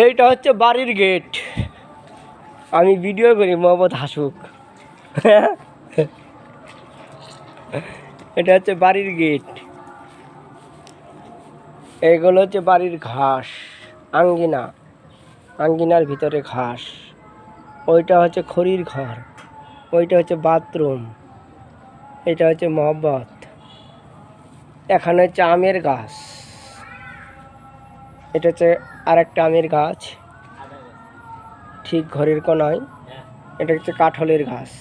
এইটা হচ্ছে বাড়ির গেট। আমি ভিডিও করি, মোহাম্মদ হাসুক। এটা হচ্ছে বাড়ির গেট। এগুলো হচ্ছে বাড়ির ঘাস, আঙ্গিনা, আঙ্গিনার ভিতরে ঘাস। ওইটা হচ্ছে খড়ির ঘর, ওইটা হচ্ছে বাথরুম, এটা হচ্ছে মহব্বত। এখানে হচ্ছে আমের গাছ, এটা হচ্ছে আরেকটা আমের গাছ ঠিক ঘরের কোনায়। এটা হচ্ছে কাঁঠালের গাছ।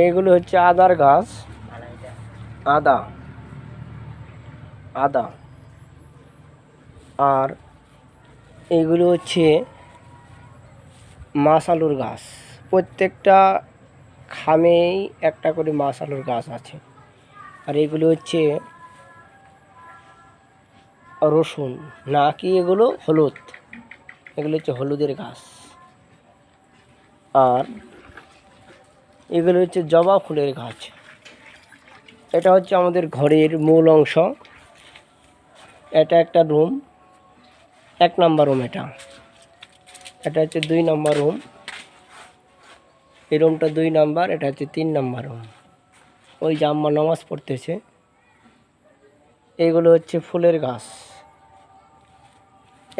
এইগুলো হচ্ছে আদার গাছ, আদা আদা। আর এইগুলো হচ্ছে মাছ আলুর গাছ। প্রত্যেকটা খামেই একটা করে মাছ আলুর গাছ আছে। আর এগুলো হচ্ছে রসুন, না কি এগুলো হলুদ, এগুলো হচ্ছে হলুদের গাছ। আর এগুলো হচ্ছে জবা ফুলের গাছ। এটা হচ্ছে আমাদের ঘরের মূল অংশ। এটা একটা রুম, 1 নম্বর রুম। এটা হচ্ছে 2 নম্বর রুম। এই রুমটা 2 নম্বর, এটা হচ্ছে 3 নম্বর রুম। ওই যে আম্মা নামাজ পড়তেছে। এইগুলো হচ্ছে ফুলের গাছ।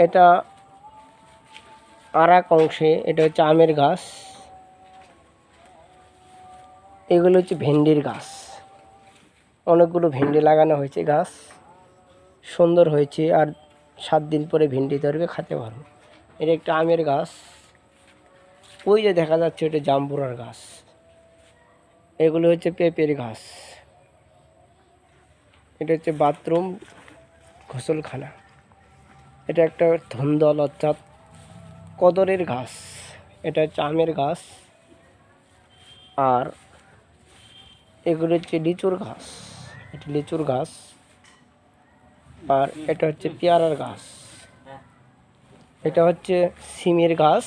এটা আর এক অংশে, এটা হচ্ছে আমের গাছ। এগুলো হচ্ছে ভেন্ডির গাছ। অনেকগুলো ভেন্ডি লাগানো হয়েছে, গাছ সুন্দর হয়েছে। আর 7 দিন পরে ভেন্ডি ধরবে, খেতে পারবো। এটা একটা আমের গাছ। ওই যে দেখা যাচ্ছে ওটা জাম্বুরার গাছ। এগুলো হচ্ছে পেঁপের গাছ। এটা হচ্ছে বাথরুম, গোসলখানা। এটা একটা ধন্দল অর্থাৎ কদরের গাছ। এটা হচ্ছে আমের গাছ। আর এগুলো হচ্ছে লিচুর গাছ, এটা লিচুর গাছ। আর এটা হচ্ছে পেয়ারার গাছ। এটা হচ্ছে সিমের গাছ।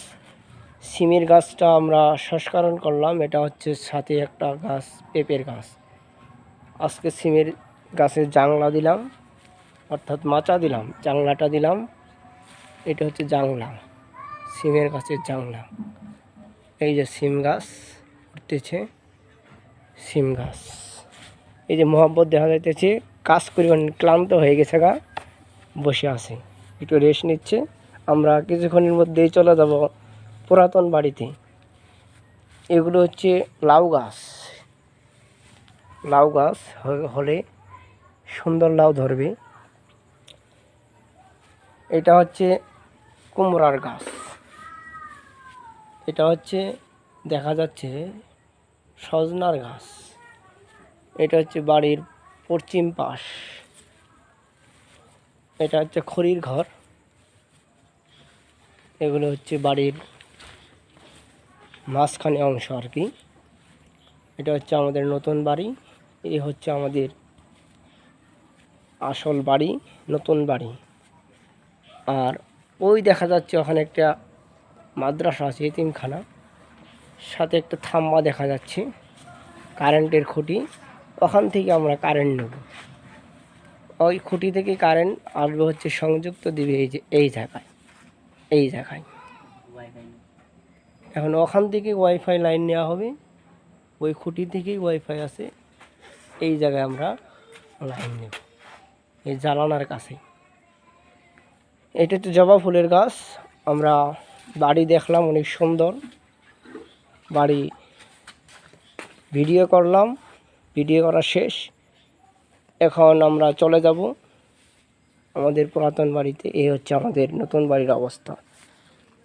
সিমের গাছটা আমরা সংস্করণ করলাম। এটা হচ্ছে সাথে একটা গাছ পেঁপের গাছ। আজকে সিমের গাছের জাংলা দিলাম, অর্থাৎ মাচা দিলাম, জাংলাটা দিলাম। এটা হচ্ছে জাংলা, সিমের গাছের জাংলা। এই যে সিম গাছ উঠতেছে, সিম গাছ। এই যে মহব্বত দেখা যাইতেছে, কাজ করে অনেক ক্লান্ত হয়ে গেছে, বসে আছে, একটু রেস্ট নিচ্ছে। আমরা কিছুক্ষণের মধ্যেই চলে যাব পুরাতন বাড়িতে। এগুলো হচ্ছে লাউ গাছ। লাউ গাছ হলে সুন্দর লাউ ধরবে। এটা হচ্ছে কুমড়ার গাছ। এটা হচ্ছে দেখা যাচ্ছে সজনার গাছ। এটা হচ্ছে বাড়ির পশ্চিম পাশ। এটা হচ্ছে খড়ির ঘর। এগুলো হচ্ছে বাড়ির মাঝখানে অংশ আর কি। এটা হচ্ছে আমাদের নতুন বাড়ি। এই হচ্ছে আমাদের আসল বাড়ি, নতুন বাড়ি। আর ওই দেখা যাচ্ছে ওখানে একটা মাদ্রাসা আছে, এতিমখানা। সাথে একটা থাম্বা দেখা যাচ্ছে, কারেন্টের খুঁটি। ওখান থেকে আমরা কারেন্ট নেব। ওই খুঁটি থেকে কারেন্ট আসবে, হচ্ছে সংযুক্ত দিবে এই যে এই জায়গায়, এই জায়গায়। এখন ওখান থেকে ওয়াইফাই লাইন নেওয়া হবে। ওই খুঁটি থেকেই ওয়াইফাই আছে, এই জায়গায় আমরা লাইন নেব, এই জ্বালানার কাছে। এটা তো জবা ফুলের গাছ। আমরা বাড়ি দেখলাম, অনেক সুন্দর বাড়ি। ভিডিও করলাম, ভিডিও করা শেষ। এখন আমরা চলে যাব আমাদের পুরাতন বাড়িতে। এই হচ্ছে আমাদের নতুন বাড়ির অবস্থা।